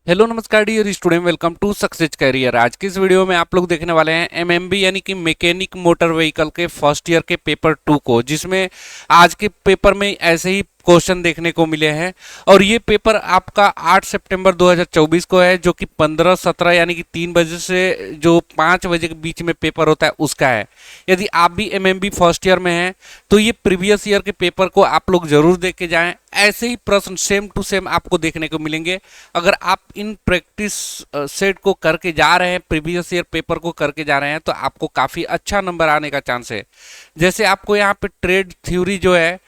Hello नमस्कार dear student, welcome to success career. आज की इस वीडियो में आप लोग देखने वाले हैं एमएमबी यानी कि मैकेनिक मोटर व्हीकल के फर्स्ट ईयर के पेपर 2 को, जिसमें आज के पेपर में ऐसे ही क्वेश्चन देखने को मिले हैं। और ये पेपर आपका 8 सितंबर 2024 को है, जो कि 15-17 यानी कि 3 बजे से जो 5 बजे के बीच में पेपर होता है उसका है। यदि आप भी एमएमबी फर्स्ट ईयर में हैं तो ये प्रीवियस ईयर के पेपर को आप लोग जरूर देख के जाएं। ऐसे ही प्रश्न सेम टू सेम आपको देखने को मिलेंगे। अगर आप इन प्रैक्टिस सेट को करके जा रहे हैं, प्रीवियस ईयर पेपर को करके जा रहे हैं, तो आपको काफ़ी अच्छा नंबर आने का चांस है। जैसे आपको यहाँ पे ट्रेड थ्योरी जो है,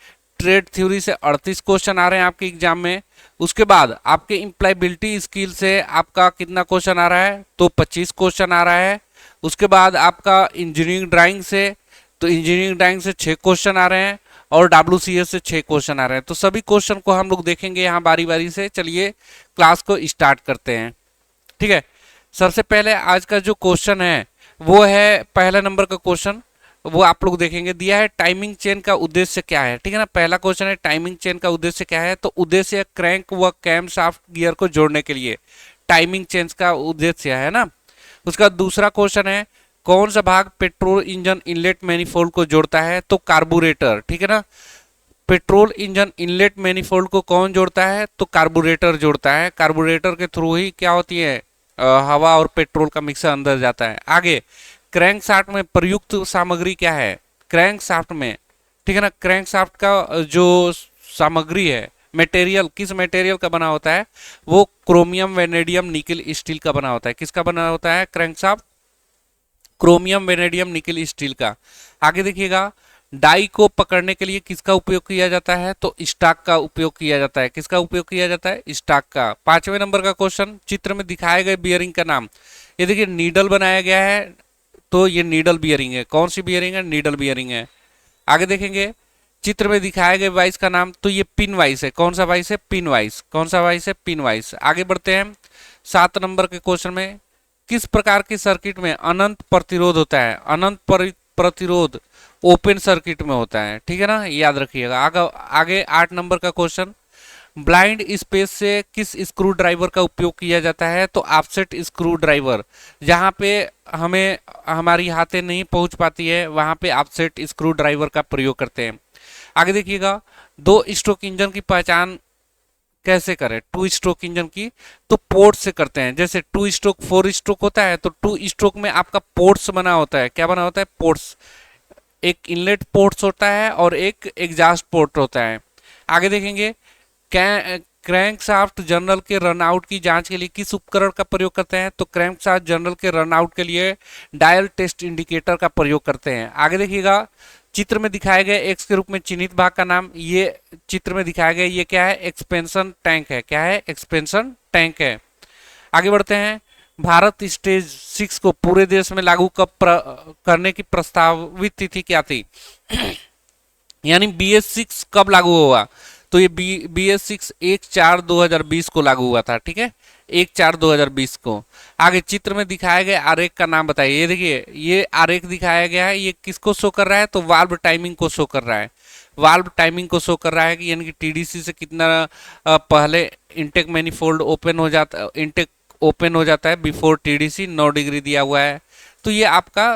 ट्रेड थ्योरी से 38 क्वेश्चन आ रहे हैं आपके एग्जाम में। उसके बाद आपके इम्प्लायबिलिटी स्किल से आपका कितना क्वेश्चन आ रहा है, तो 25 क्वेश्चन आ रहा है। उसके बाद आपका इंजीनियरिंग ड्राइंग से, तो इंजीनियरिंग ड्राइंग से 6 क्वेश्चन आ रहे हैं और WCS से 6 क्वेश्चन आ रहे हैं। तो सभी क्वेश्चन को हम लोग देखेंगे यहाँ बारी बारी से। चलिए क्लास को स्टार्ट करते हैं। ठीक है, सबसे पहले आज का जो क्वेश्चन है वो है पहला नंबर का क्वेश्चन, वो आप लोग देखेंगे। दिया है टाइमिंग चेन का उद्देश्य क्या है। ठीक है ना, पहला क्वेश्चन है टाइमिंग चेन का उद्देश्य क्या है। तो उद्देश्य क्रैंक व कैम शाफ्ट गियर को जोड़ने के लिए टाइमिंग चेन का उद्देश्य है ना। उसका दूसरा क्वेश्चन है कौन सा भाग पेट्रोल इंजन इनलेट मैनिफोल्ड को जोड़ता है। तो कार्बोरेटर। ठीक है ना, पेट्रोल इंजन इनलेट मैनिफोल्ड को कौन जोड़ता है, तो कार्बोरेटर जोड़ता है। कार्बोरेटर के थ्रू ही क्या होती है, हवा और पेट्रोल का मिक्सर अंदर जाता है। आगे क्रैंक शाफ्ट में प्रयुक्त सामग्री क्या है। क्रैंक शाफ्ट में, ठीक है ना, क्रैंक शाफ्ट का जो सामग्री है, मटेरियल, किस मटेरियल का बना होता है, वो क्रोमियम वेनेडियम निकल स्टील का बना होता है। किसका बना होता है क्रैंक शाफ्ट, क्रोमियम वेनेडियम निकल स्टील का। आगे देखिएगा डाई को पकड़ने के लिए किसका उपयोग किया जाता है, तो स्टॉक का उपयोग किया जाता है। किसका उपयोग किया जाता है, स्टॉक का। पांचवें नंबर का क्वेश्चन, चित्र में दिखाए गए बियरिंग का नाम। ये देखिए नीडल बनाया गया है, तो ये नीडल बियरिंग है। कौन सी बियरिंग है, नीडल बियरिंग है। आगे देखेंगे चित्र में दिखाए गए वाइस का नाम, तो ये पिन वाइस है। कौन सा वाइस है, पिन वाइस। कौन सा वाइस है, पिन वाइस। आगे बढ़ते हैं 7 नंबर के क्वेश्चन में। किस प्रकार के सर्किट में अनंत प्रतिरोध होता है। अनंत प्रतिरोध ओपन सर्किट में होता है। ठीक है ना, याद रखिएगा। आगे 8 नंबर का क्वेश्चन, ब्लाइंड स्पेस से किस स्क्रू ड्राइवर का उपयोग किया जाता है, तो ऑफसेट स्क्रू ड्राइवर। जहां पे हमें हमारी हाथें नहीं पहुंच पाती है वहां पे ऑफसेट स्क्रू ड्राइवर का प्रयोग करते हैं। आगे देखिएगा दो स्ट्रोक इंजन की पहचान कैसे करें। टू स्ट्रोक इंजन की तो पोर्ट से करते हैं। जैसे 2 स्ट्रोक 4 स्ट्रोक होता है, तो 2 स्ट्रोक में आपका पोर्ट्स बना होता है। क्या बना होता है, पोर्ट्स। एक इनलेट पोर्ट्स होता है और एक एग्जॉस्ट पोर्ट होता है। आगे देखेंगे क्रैंक शाफ्ट जनरल के रनआउट की जांच के लिए किस उपकरण का प्रयोग करते हैं, तो क्रैंक शाफ्ट जनरल के रनआउट के लिए डायल टेस्ट इंडिकेटर का प्रयोग करते हैं। आगे देखिएगा चित्र में दिखाए गए एक्स के रूप में चिन्हित भाग का नाम। ये चित्र में दिखाया गया ये क्या है, एक्सपेंशन टैंक है। क्या है, एक्सपेंशन टैंक है। आगे बढ़ते हैं भारत स्टेज 6 को पूरे देश में लागू कब करने की प्रस्तावित तिथि क्या थी, यानी BS6 कब लागू होगा। तो ये BS6 1/4/2020 को लागू हुआ था। ठीक है, 1/4/2020 को। आगे चित्र में दिखाए गए आरेख का नाम बताइए। ये देखिए ये आरेख दिखाया गया है, ये किसको शो कर रहा है, तो वाल्व टाइमिंग को शो कर रहा है। वाल्व टाइमिंग को शो कर रहा है कि यानी कि TDC से कितना पहले इनटेक मैनिफोल्ड ओपन हो जाता, इनटेक ओपन हो जाता है बिफोर TDC 9 डिग्री दिया हुआ है। तो ये आपका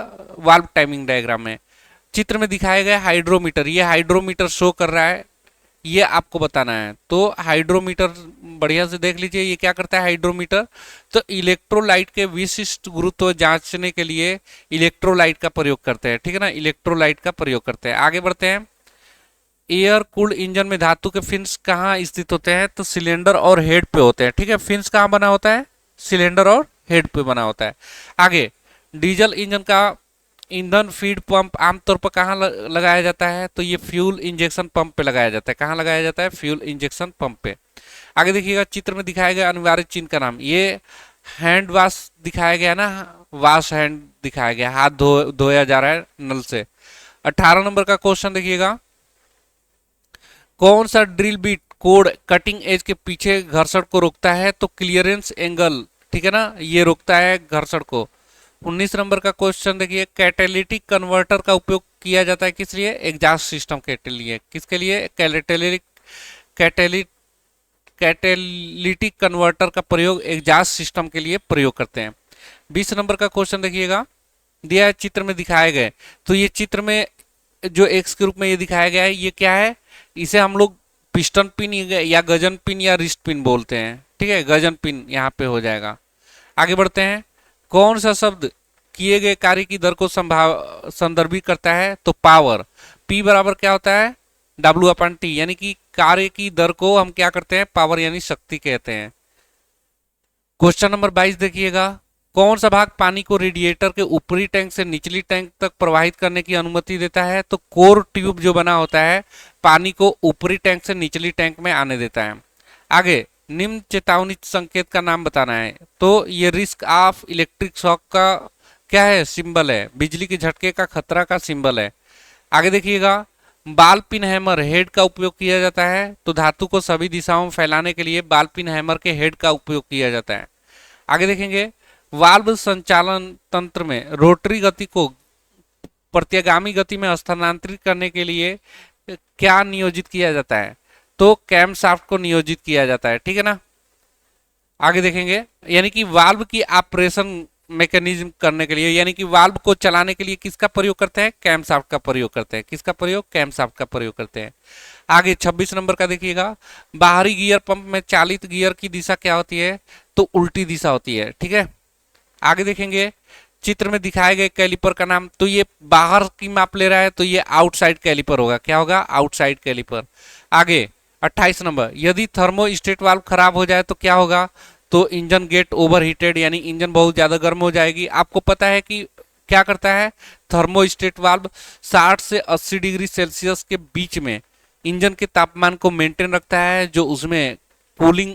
वाल्व टाइमिंग डायग्राम है। चित्र में दिखाया गया हाइड्रोमीटर, ये हाइड्रोमीटर शो कर रहा है, ये आपको बताना है। तो हाइड्रोमीटर बढ़िया से देख लीजिए, ये क्या करता है हाइड्रोमीटर, तो इलेक्ट्रोलाइट के विशिष्ट गुरुत्व जांचने के लिए इलेक्ट्रोलाइट का प्रयोग करते हैं। ठीक है ना, इलेक्ट्रोलाइट का प्रयोग करते हैं। आगे बढ़ते हैं एयर कूल्ड इंजन में धातु के फिन्स कहाँ स्थित होते हैं, तो सिलेंडर और हेड पे होते हैं। ठीक है, फिन्स कहाँ बना होता है, सिलेंडर और हेड पे बना होता है। आगे डीजल इंजन का ईंधन फीड पंप आमतौर पर कहाँ लगाया जाता है, तो ये फ्यूल इंजेक्शन पंप पे लगाया जाता है। कहाँ लगाया जाता है, फ्यूल इंजेक्शन पंप पे। आगे देखिएगा चित्र में दिखाया गया अनिवार्य चिन्ह का नाम। ये हैंड वॉश दिखाया गया ना, वॉश हैंड दिखाया गया, हाथ धोया जा रहा है नल से। 18 नंबर का क्वेश्चन देखिएगा, कौन सा drill beat code cutting edge के पीछे घर्षण को रोकता है, तो क्लियरेंस एंगल। ठीक है ना, ये रोकता है घर्षण को। 19 नंबर का क्वेश्चन देखिए, कैटेलिटिक कन्वर्टर का उपयोग किया जाता है किस लिए, एग्जॉस्ट सिस्टम के लिए। किसके लिए, कैटेलिटिक कैटेलिटिक कन्वर्टर का प्रयोग एग्जॉस्ट सिस्टम के लिए प्रयोग करते हैं। 20 नंबर का क्वेश्चन देखिएगा, दिया है चित्र में दिखाए गए। तो ये चित्र में जो एक्स के रूप में ये दिखाया गया है, ये क्या है, इसे हम लोग पिस्टन पिन या गजन पिन या रिस्ट पिन बोलते हैं। ठीक है, गजन पिन यहाँ पे हो जाएगा। आगे बढ़ते हैं, कौन सा शब्द किए गए कार्य की दर को संदर्भित करता है, तो पावर। P बराबर क्या होता है, W/T, यानी कि कार्य की दर को हम क्या करते हैं, पावर यानी शक्ति कहते हैं। क्वेश्चन नंबर 22 देखिएगा, कौन सा भाग पानी को रेडिएटर के ऊपरी टैंक से निचली टैंक तक प्रवाहित करने की अनुमति देता है, तो कोर ट्यूब जो बना होता है पानी को ऊपरी टैंक से निचली टैंक में आने देता है। आगे, निम्न चेतावनी संकेत का नाम बताना है, तो ये रिस्क ऑफ इलेक्ट्रिक शॉक का क्या है, सिंबल है, बिजली के झटके का खतरा का सिंबल है। आगे देखिएगा, बाल पिन हैमर हेड का उपयोग किया जाता है, तो धातु को सभी दिशाओं में फैलाने के लिए बाल पिन हैमर के हेड का उपयोग किया जाता है। आगे देखेंगे, वाल्व संचालन तंत्र में रोटरी गति को प्रत्यागामी गति में स्थानांतरित करने के लिए क्या नियोजित किया जाता है, तो कैमशाफ्ट को नियोजित किया जाता है। ठीक है ना। आगे देखेंगे, यानी कि वाल्व की ऑपरेशन मैकेनिज्म करने के लिए, यानी कि वाल्व को चलाने के लिए किसका प्रयोग करते हैं, कैमशाफ्ट का प्रयोग करते हैं। किसका प्रयोग, कैमशाफ्ट का प्रयोग करते हैं। आगे 26 नंबर का देखिएगा, बाहरी गियर पंप में चालित गियर की दिशा क्या होती है, तो उल्टी दिशा होती है। ठीक है। आगे देखेंगे, चित्र में दिखाए गए कैलिपर का नाम, तो ये बाहर की माप ले रहा है, तो ये आउटसाइड कैलिपर होगा। क्या होगा, आउटसाइड कैलिपर। आगे 28 नंबर, यदि थर्मोस्टेट वाल्व खराब हो जाए तो क्या होगा, तो इंजन गेट ओवर हीटेड, यानी इंजन बहुत ज्यादा गर्म हो जाएगी। आपको पता है कि क्या करता है थर्मोस्टेट वाल्व, 60 से 80 डिग्री सेल्सियस के बीच में इंजन के तापमान को मेंटेन रखता है। जो उसमें कूलिंग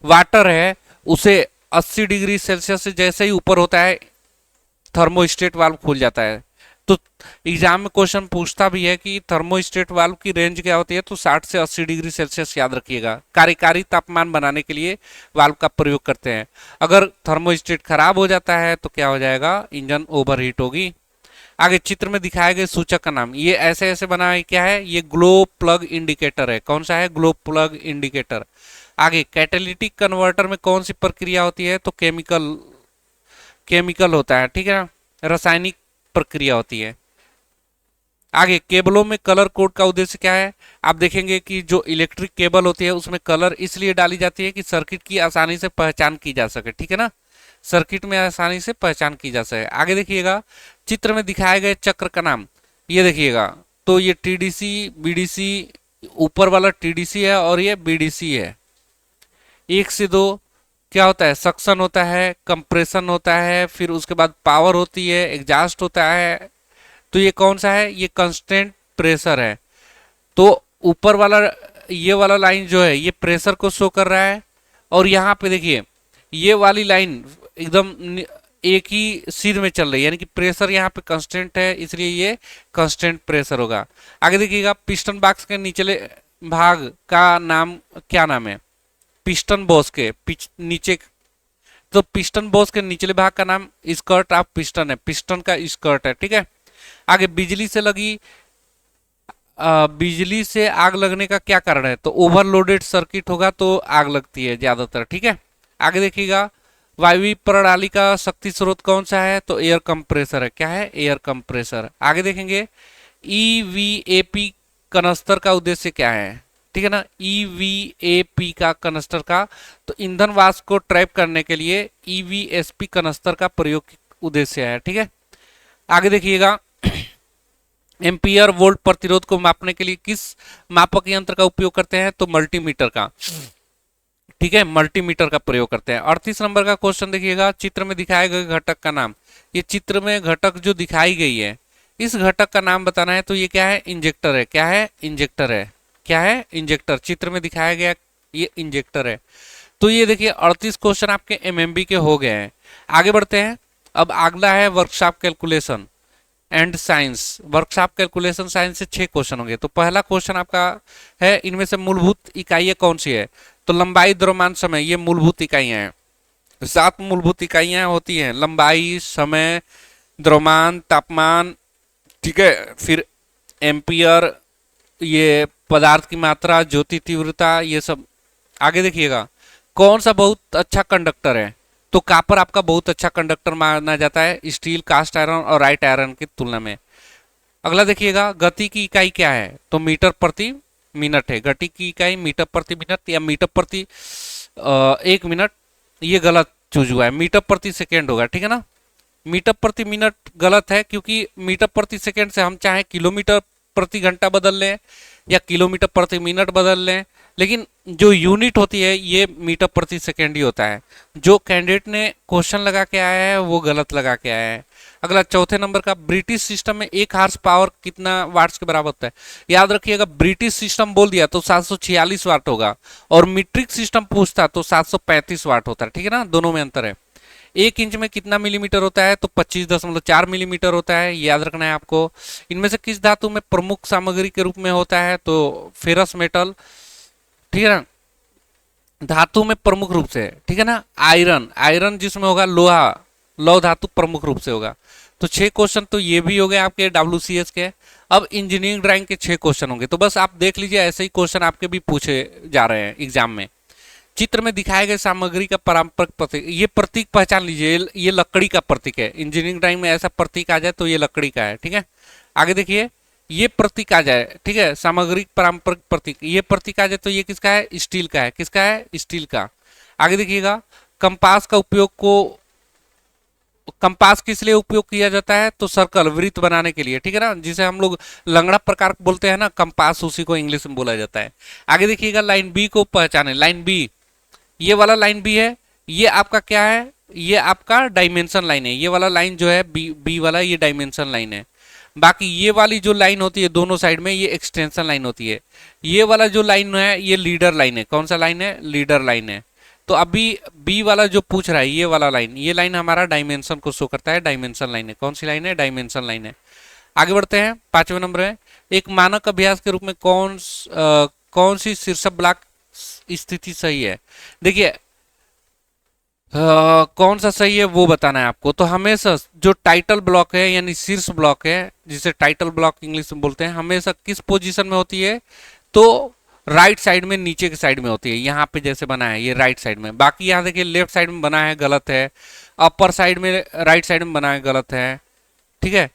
वाटर है उसे 80 डिग्री सेल्सियस से जैसे ही ऊपर होता है थर्मोस्टेट वाल्व खुल जाता है। तो एग्जाम में क्वेश्चन पूछता भी है कि थर्मोस्टेट वाल्व की रेंज क्या होती है, तो 60 से 80 डिग्री सेल्सियस याद रखिएगा। कार्यकारी तापमान बनाने के लिए वाल्व का प्रयोग करते हैं। अगर थर्मोस्टेट खराब हो जाता है तो क्या हो जाएगा, इंजन ओवरहीट होगी। आगे चित्र में दिखाए गए सूचक का नाम, ये ऐसे ऐसे बना है, क्या है, ये ग्लो प्लग इंडिकेटर है। कौन सा है, ग्लो प्लग इंडिकेटर। आगे, कैटेलिटिक कन्वर्टर में कौन सी प्रक्रिया होती है, तो केमिकल होता है। ठीक है, रासायनिक प्रक्रिया होती है। आगे, केबलों में कलर कोड का उद्देश्य क्या है, आप देखेंगे कि जो इलेक्ट्रिक केबल होती है उसमें कलर इसलिए डाली जाती है कि सर्किट की आसानी से पहचान की जा सके। ठीक है ना, सर्किट में आसानी से पहचान की जा सके। आगे देखिएगा, चित्र में दिखाए गए चक्र का नाम, ये देखिएगा, तो ये टीडीसी बीडीसी, ऊपर वाला टीडीसी है और ये बीडीसी है। 1 से 2 क्या होता है, सक्शन होता है, कंप्रेशन होता है, फिर उसके बाद पावर होती है, एग्जॉस्ट होता है। तो ये कौन सा है, ये कांस्टेंट प्रेशर है। तो ऊपर वाला ये वाला लाइन जो है ये प्रेशर को शो कर रहा है, और यहाँ पे देखिए ये वाली लाइन एकदम एक ही सिर में चल रही है, यानी कि प्रेशर यहाँ पे कांस्टेंट है, इसलिए ये कांस्टेंट प्रेशर होगा। आगे देखिएगा, पिस्टन बॉक्स के निचले भाग का नाम क्या नाम है, पिस्टन बॉस के नीचे, तो पिस्टन बॉस के निचले भाग का नाम स्कर्ट ऑफ पिस्टन है, पिस्टन का स्कर्ट है। ठीक है। आगे, बिजली से आग लगने का क्या कारण है, तो ओवरलोडेड सर्किट होगा तो आग लगती है ज्यादातर। ठीक है। आगे देखिएगा, वायवीय प्रणाली का शक्ति स्रोत कौन सा है, तो एयर कंप्रेसर है। क्या है, एयर कंप्रेसर। आगे देखेंगे, ईवीएपी कनस्तर का उद्देश्य क्या है, ठीक है ना, ईवीएपी का कनस्टर का, तो ईंधन वाष्प को ट्रैप करने के लिए ईवीएसपी कनस्तर का प्रयोग उद्देश्य है। ठीक है। आगे देखिएगा, एम्पियर वोल्ट प्रतिरोध को मापने के लिए किस मापक यंत्र का उपयोग करते हैं, तो मल्टीमीटर का। ठीक है, मल्टीमीटर का प्रयोग करते हैं। 38 नंबर का क्वेश्चन देखिएगा, चित्र में दिखाए गए घटक का नाम, ये चित्र में घटक जो दिखाई गई है इस घटक का नाम बताना है, तो ये क्या है, इंजेक्टर है। क्या है, इंजेक्टर है। क्या है, इंजेक्टर। चित्र में दिखाया गया ये इंजेक्टर है। तो ये देखिए 38 क्वेश्चन आपके एमएमबी के हो गए हैं। आगे बढ़ते हैं, अब अगला है workshop calculation and science. Workshop calculation science से 6 क्वेश्चन होंगे। तो पहला क्वेश्चन आपका है, इनमें से मूलभूत इकाइयाँ कौन सी है, तो लंबाई, द्रव्यमान, समय, ये मूलभूत इकाइयाँ हैं। 7 मूलभूत इकाइयाँ होती हैं, लंबाई, समय, द्रव्यमान, तापमान। ठीक है, फिर एम्पियर, ये पदार्थ की मात्रा, ज्योति तीव्रता, ये सब आगे देखिएगा, कौन सा बहुत अच्छा कंडक्टर है? तो कॉपर आपका बहुत अच्छा कंडक्टर माना जाता है स्टील, कास्ट आयरन और राइट आयरन की तुलना में। अगला देखिएगा, गति की इकाई क्या है? तो मीटर प्रति मिनट है। गति की इकाई मीटर प्रति मिनट या मीटर प्रति 1 मिनट, ये गलत चूज हुआ है, मीटर प्रति सेकेंड होगा, ठीक है ना। मीटर प्रति मिनट गलत है, क्योंकि मीटर प्रति सेकेंड से हम चाहे किलोमीटर प्रति घंटा बदल लें या किलोमीटर प्रति मिनट बदल लें, लेकिन जो यूनिट होती है ये मीटर प्रति सेकेंड ही होता है। जो कैंडिडेट ने क्वेश्चन लगा के आया है वो गलत लगा के आया है। अगला चौथे नंबर का, ब्रिटिश सिस्टम में 1 हॉर्स पावर कितना वाट्स के बराबर होता है? याद रखिएगा, ब्रिटिश सिस्टम बोल दिया तो 746 वाट होगा, और मीट्रिक सिस्टम पूछता तो 735 वाट होता है, ठीक है ना, दोनों में अंतर है। 1 इंच में कितना मिलीमीटर होता है? तो 25.4 मिलीमीटर होता है, याद रखना है आपको। इनमें से किस धातु में प्रमुख सामग्री के रूप में होता है? तो फेरस मेटल, ठीक है ना, धातु में प्रमुख रूप से, ठीक है ना। आयरन, आयरन जिसमें होगा लोहा, लौह धातु प्रमुख रूप से होगा। तो 6 क्वेश्चन तो ये भी हो गए आपके WCS के। अब इंजीनियरिंग ड्राइंग के 6 क्वेश्चन होंगे, तो बस आप देख लीजिए, ऐसे ही क्वेश्चन आपके भी पूछे जा रहे हैं एग्जाम में। चित्र में दिखाए गए सामग्री का पारंपरिक प्रतीक, ये प्रतीक पहचान लीजिए, ये लकड़ी का प्रतीक है। इंजीनियरिंग ड्राइंग में ऐसा प्रतीक आ जाए तो ये लकड़ी का है, ठीक है। आगे देखिए, ये प्रतीक आ जाए, ठीक है, सामग्री पारंपरिक प्रतीक, ये प्रतीक आ जाए तो ये किसका है? स्टील का है। किसका है? स्टील का। आगे देखिएगा, कंपास का उपयोग को, कंपास किस लिए उपयोग किया जाता है? तो सर्कल, वृत्त बनाने के लिए, ठीक है ना, जिसे हम लोग लंगड़ा प्रकार बोलते हैं ना, कंपास, उसी को इंग्लिश में बोला जाता है। आगे देखिएगा, लाइन बी को पहचाने। लाइन बी, ये वाला लाइन बी है, ये आपका क्या है? ये आपका डायमेंशन लाइन है। ये वाला लाइन जो है बी, बी वाला, ये डायमेंशन लाइन है। बाकी ये वाली जो लाइन होती है दोनों साइड में, ये एक्सटेंशन लाइन होती है। ये वाला जो लाइन है ये लीडर लाइन है। कौन सा लाइन है? लीडर लाइन है। तो अभी बी वाला जो पूछ रहा है, ये वाला लाइन, ये लाइन हमारा डायमेंशन को शो करता है, डायमेंशन लाइन है। कौन सी लाइन है? डायमेंशन लाइन है। आगे बढ़ते हैं, 5वें नंबर है, एक मानक अभ्यास के रूप में कौन सी शीर्षक ब्लॉक स्थिति सही है? देखिए, कौन सा सही है वो बताना है आपको। तो हमेशा जो टाइटल ब्लॉक है यानी शीर्ष ब्लॉक है, जिसे टाइटल ब्लॉक इंग्लिश में बोलते हैं, हमेशा किस पोजीशन में होती है? तो राइट साइड में, नीचे की साइड में होती है। यहाँ पे जैसे बना है ये राइट साइड में, बाकी यहाँ देखिए लेफ्ट साइड में बना है, गलत है। अपर साइड में, राइट साइड में बना है, गलत है, ठीक है।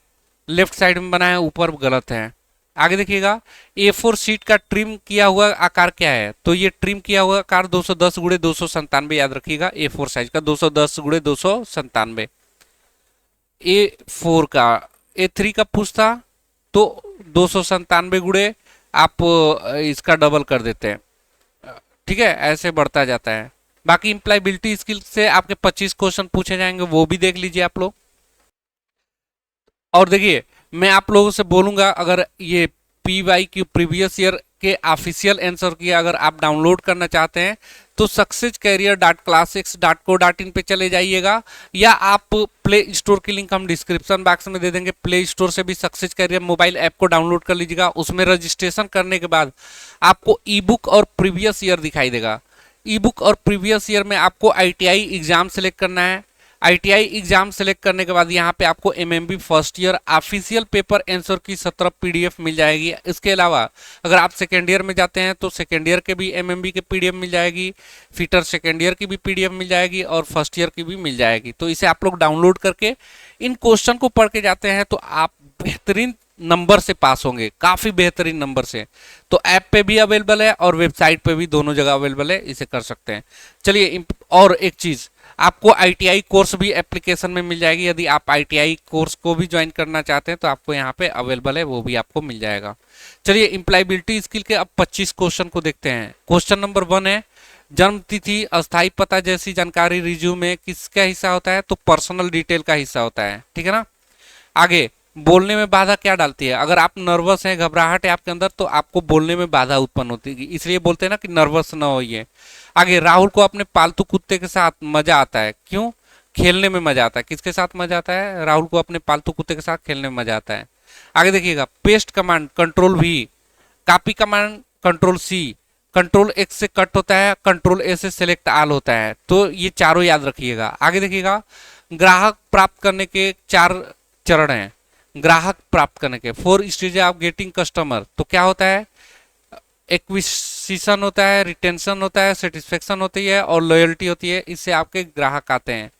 लेफ्ट साइड में बना है ऊपर, गलत है। आगे देखिएगा, A4 शीट का ट्रिम किया हुआ आकार क्या है? तो ये ट्रिम किया हुआ आकार 210 गुणे 297, याद रखिएगा, A4 साइज का 210 गुणे 297। A4 का, A3 का पूछता तो 297 गुणे आप इसका डबल कर देते हैं, ठीक है, ऐसे बढ़ता जाता है। बाकी इंप्लायबिलिटी स्किल से आपके 25 क्वेश्चन पूछे जाएंगे, वो भी देख लीजिए आप लोग। और देखिए, मैं आप लोगों से बोलूंगा, अगर ये PYQ प्रीवियस ईयर के ऑफिशियल आंसर की अगर आप डाउनलोड करना चाहते हैं तो successcareer.classix.co.in पे चले जाइएगा, या आप प्ले स्टोर की लिंक हम डिस्क्रिप्शन बॉक्स में दे देंगे। प्ले स्टोर से भी सक्सेस कैरियर मोबाइल ऐप को डाउनलोड कर लीजिएगा। उसमें रजिस्ट्रेशन करने के बाद आपको ई बुक और प्रीवियस ईयर दिखाई देगा। ई बुक और प्रीवियस ईयर में आपको ITI एग्जाम सेलेक्ट करना है। ITI एग्जाम सेलेक्ट करने के बाद यहाँ पे आपको MMB first year official paper answer की 17 PDF मिल जाएगी। इसके अलावा अगर आप सेकेंड ईयर में जाते हैं तो सेकेंड ईयर के भी MMB के PDF मिल जाएगी, फिटर सेकेंड ईयर की भी PDF मिल जाएगी, और फर्स्ट ईयर की भी मिल जाएगी। तो इसे आप लोग डाउनलोड करके इन क्वेश्चन को पढ़ के जाते हैं तो आप बेहतरीन नंबर से पास होंगे, काफी बेहतरीन नंबर से। तो ऐप पे भी अवेलेबल है और वेबसाइट पे भी, दोनों जगह अवेलेबल है, इसे कर सकते हैं। चलिए, और एक चीज, आपको ITI कोर्स भी एप्लीकेशन में मिल जाएगी। यदि आप ITI कोर्स को भी ज्वाइन करना चाहते हैं तो आपको यहाँ पे अवेलेबल है, वो भी आपको मिल जाएगा। चलिए, इंप्लायबिलिटी स्किल के अब 25 क्वेश्चन को देखते हैं। क्वेश्चन नंबर 1 है, जन्म तिथि, अस्थायी पता जैसी जानकारी रिज्यूम में किसका हिस्सा होता है? तो पर्सनल डिटेल का हिस्सा होता है, ठीक है ना। आगे, बोलने में बाधा क्या डालती है? अगर आप नर्वस हैं, घबराहट है आपके अंदर, तो आपको बोलने में बाधा उत्पन्न होती है, इसलिए बोलते हैं ना कि नर्वस ना होइए। आगे, राहुल को अपने पालतू कुत्ते के साथ मजा आता है। क्यों? खेलने में मजा आता है। किसके साथ मजा आता है? राहुल को अपने पालतू कुत्ते के साथ खेलने में मजा आता है। आगे देखिएगा, paste command Ctrl+V, copy command Ctrl+C, Ctrl+X से कट होता है, Ctrl+A से सेलेक्ट ऑल होता है। तो ये चारों याद रखिएगा। आगे देखिएगा, ग्राहक प्राप्त करने के 4 चरण हैं। ग्राहक प्राप्त करने के 4 स्टेज ऑफ गेटिंग कस्टमर, तो क्या होता है? एक्विजिशन होता है, रिटेंशन होता है, सेटिस्फेक्शन होती है और लॉयल्टी होती है। इससे आपके ग्राहक आते हैं।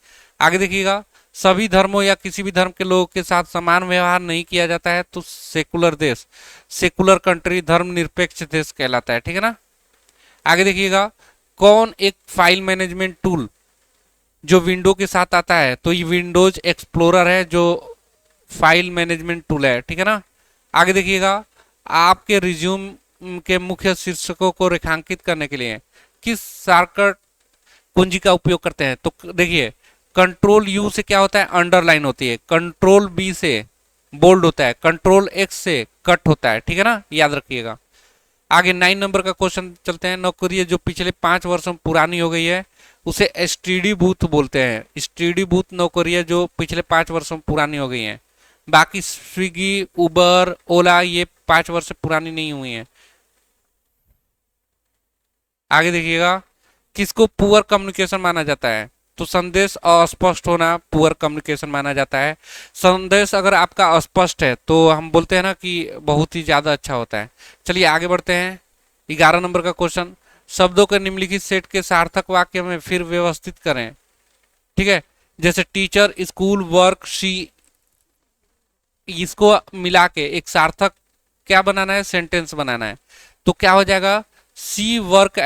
आगे देखिएगा, सभी धर्मों या किसी भी धर्म के लोगों के साथ समान व्यवहार नहीं किया जाता है तो सेकुलर देश, सेकुलर कंट्री, धर्मनिरपेक्ष देश कहलाता है। ठीक है ना। आगे देखिएगा, कौन एक फाइल मैनेजमेंट टूल जो विंडो के साथ आता है, तो ये विंडोज एक्सप्लोरर है जो फाइल मैनेजमेंट टूल है। ठीक है ना। आगे देखिएगा, आपके रिज्यूम के मुख्य शीर्षकों को रेखांकित करने के लिए किस शॉर्टकट कुंजी का उपयोग करते हैं। तो देखिए, कंट्रोल यू से क्या होता है, अंडरलाइन होती है, कंट्रोल बी से बोल्ड होता है, कंट्रोल एक्स से कट होता है। ठीक है ना, याद रखिएगा। आगे 9 नंबर का क्वेश्चन चलते हैं। नौकरी जो पिछले 5 वर्षों में पुरानी हो गई है उसे एसटीडी बूथ बोलते हैं। एसटीडी बूथ नौकरी जो पिछले 5 वर्षों में पुरानी हो गई हैं। बाकी स्विगी, उबर, ओला ये 5 वर्ष से पुरानी नहीं हुई हैं। आगे देखिएगा, किसको पुअर कम्युनिकेशन माना जाता है। तो संदेश अस्पष्ट होना पुअर कम्युनिकेशन माना जाता है। संदेश अगर आपका अस्पष्ट है तो हम बोलते हैं ना कि बहुत ही ज़्यादा अच्छा होता है। चलिए आगे बढ़ते हैं। 11 नंबर का क्वेश्चन, शब्दों के निम्नलिखित सेट के सार्थक वाक्य में फिर व्यवस्थित करें। ठीक है, जैसे टीचर, स्कूल, वर्क, शी, इसको मिला के एक सार्थक क्या बनाना है, सेंटेंस बनाना है। तो क्या हो जाएगा, she work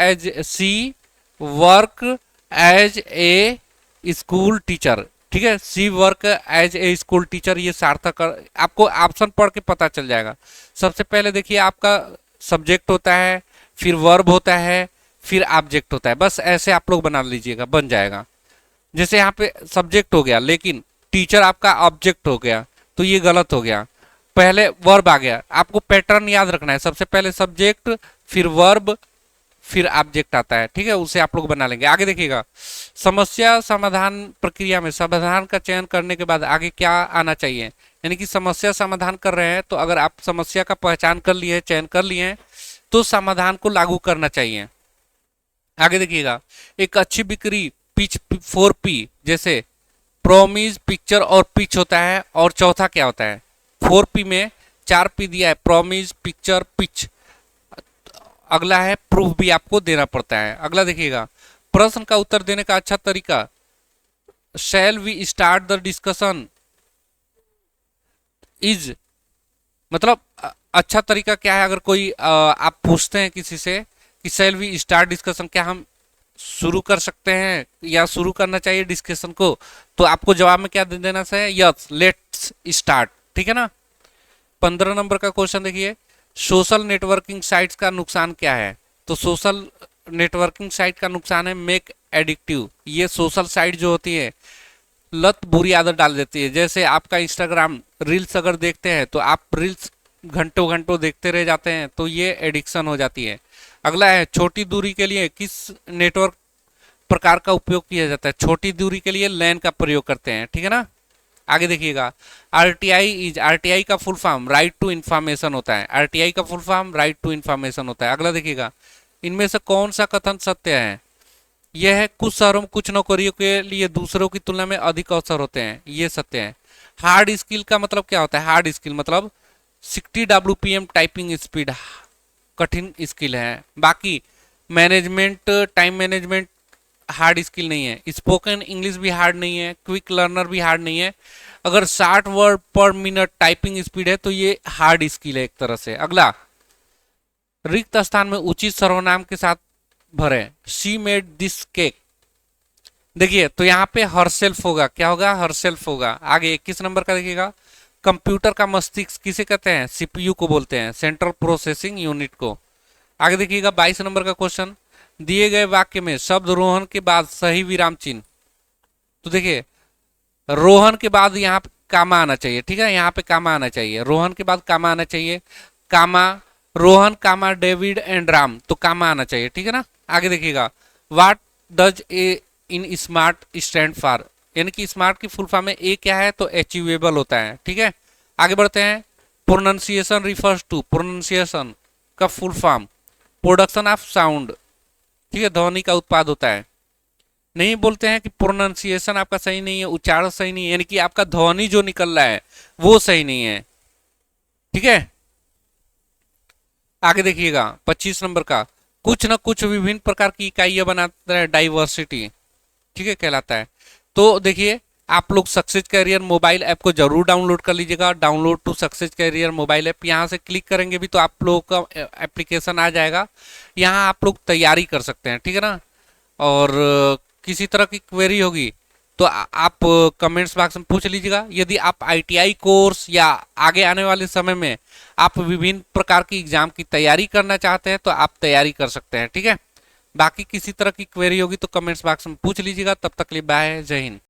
as a school teacher. ठीक है, she work as a school teacher, ये सार्थक आपको ऑप्शन पढ़ के पता चल जाएगा। सबसे पहले देखिए, आपका सब्जेक्ट होता है, फिर वर्ब होता है, फिर ऑब्जेक्ट होता है। बस ऐसे आप लोग बना लीजिएगा, बन जाएगा। जैसे यहाँ पे सब्जेक्ट हो गया लेकिन टीचर आपका ऑब्जेक्ट हो गया, तो ये गलत हो गया। पहले वर्ब आ गया, आपको पैटर्न याद रखना है। सबसे पहले सब्जेक्ट, फिर वर्ब, फिर ऑब्जेक्ट आता है। ठीक है, उसे आप लोग बना लेंगे। आगे देखिएगा, समस्या समाधान प्रक्रिया में समाधान का चयन करने के बाद आगे क्या आना चाहिए। यानी कि समस्या समाधान कर रहे हैं तो अगर आप समस्या का पहचान कर लिए, चयन कर लिए तो समाधान को लागू करना चाहिए। आगे देखिएगा, एक अच्छी बिक्री पिच 4P, जैसे प्रोमिस, पिक्चर और पिच होता है। और चौथा क्या होता है, 4P में 4P दिया है, प्रोमिस, पिक्चर, पिच। अगला है प्रूफ भी आपको देना पड़ता है। अगला देखिएगा, प्रश्न का उत्तर देने का अच्छा तरीका, shall we start the discussion is, मतलब अच्छा तरीका क्या है। अगर कोई आप पूछते हैं किसी से कि शैल वी स्टार्ट डिस्कशन, क्या हम शुरू कर सकते हैं या शुरू करना चाहिए डिस्कशन को, तो आपको जवाब में क्या दे देना चाहिए, यस लेट्स स्टार्ट। ठीक है ना। 15 नंबर का क्वेश्चन देखिए, सोशल नेटवर्किंग साइट्स का नुकसान क्या है। तो सोशल नेटवर्किंग साइट का नुकसान है मेक एडिक्टिव। ये सोशल साइट जो होती है लत, बुरी आदत डाल देती है। जैसे आपका इंस्टाग्राम रील्स अगर देखते हैं तो आप रील्स घंटों घंटों देखते रह जाते हैं, तो ये एडिक्शन हो जाती है। अगला है, छोटी दूरी के लिए किस नेटवर्क प्रकार का उपयोग किया जाता है। छोटी दूरी के लिए लैन का प्रयोग करते हैं। ठीक है ना। आगे देखिएगा, आरटीआई का full form right to information होता है। आरटीआई का full form right to information होता है। अगला देखिएगा, इनमें से कौन सा कथन सत्य है। यह है, कुछ शहरों में कुछ नौकरियों के लिए दूसरों की तुलना में अधिक अवसर होते हैं, ये सत्य है। हार्ड स्किल का मतलब क्या होता है, हार्ड स्किल मतलब 60 WPM टाइपिंग स्पीड, कठिन स्किल है। बाकी management, time management hard skill नहीं है। स्पोकन इंग्लिश भी हार्ड नहीं है, क्विक लर्नर भी हार्ड नहीं है। अगर 60 वर्ड पर मिनट टाइपिंग स्पीड है तो ये हार्ड स्किल है एक तरह से। अगला, रिक्त स्थान में उचित सर्वनाम के साथ भरें। She made this cake. देखिए, तो यहाँ पे हरसेल्फ होगा, क्या होगा, हरसेल्फ होगा। आगे 21 नंबर का देखिएगा, कंप्यूटर का मस्तिष्क किसे कहते हैं, सीपीयू को बोलते हैं, सेंट्रल प्रोसेसिंग यूनिट को। आगे देखिएगा 22 नंबर का क्वेश्चन, दिए गए वाक्य में शब्द रोहन के बाद सही विराम चिन्ह। तो देखिए, रोहन के बाद यहाँ पे कामा आना चाहिए। ठीक है, यहाँ पे कामा आना चाहिए, रोहन के बाद कामा आना चाहिए। कामा रोहन, कामा डेविड एंड राम, तो कामा आना चाहिए। ठीक है ना। आगे देखिएगा, what does a in smart stand for, यानी कि स्मार्ट की फुल फॉर्म में ए क्या है, तो अचीवेबल होता है। ठीक है, आगे बढ़ते हैं। प्रोनाउंसिएशन रिफर्स टू, प्रोनाउंसिएशन का full form production of sound. ठीक है, ध्वनि का उत्पाद होता है। नहीं बोलते हैं कि प्रोनाउंसिएशन आपका सही नहीं है, उच्चारण सही नहीं है, यानी कि आपका ध्वनि जो निकल रहा है वो सही नहीं है। ठीक है, आगे देखिएगा 25 नंबर का, कुछ न कुछ विभिन्न प्रकार की इकाइयां बनाता है, डाइवर्सिटी, ठीक है, कहलाता है। तो देखिए, आप लोग सक्सेस कैरियर मोबाइल ऐप को जरूर डाउनलोड कर लीजिएगा। Download to success career mobile app, यहाँ से क्लिक करेंगे भी तो आप लोगों का एप्लीकेशन आ जाएगा। यहाँ आप लोग तैयारी कर सकते हैं, ठीक है ना। और किसी तरह की क्वेरी होगी तो आप कमेंट्स बॉक्स में पूछ लीजिएगा। यदि आप आईटीआई कोर्स या आगे आने वाले समय में आप विभिन्न प्रकार की एग्जाम की तैयारी करना चाहते हैं तो आप तैयारी कर सकते हैं, ठीक है। बाकी किसी तरह की क्वेरी होगी तो कमेंट्स बॉक्स में पूछ लीजिएगा। तब तक के लिए बाय, जय हिंद।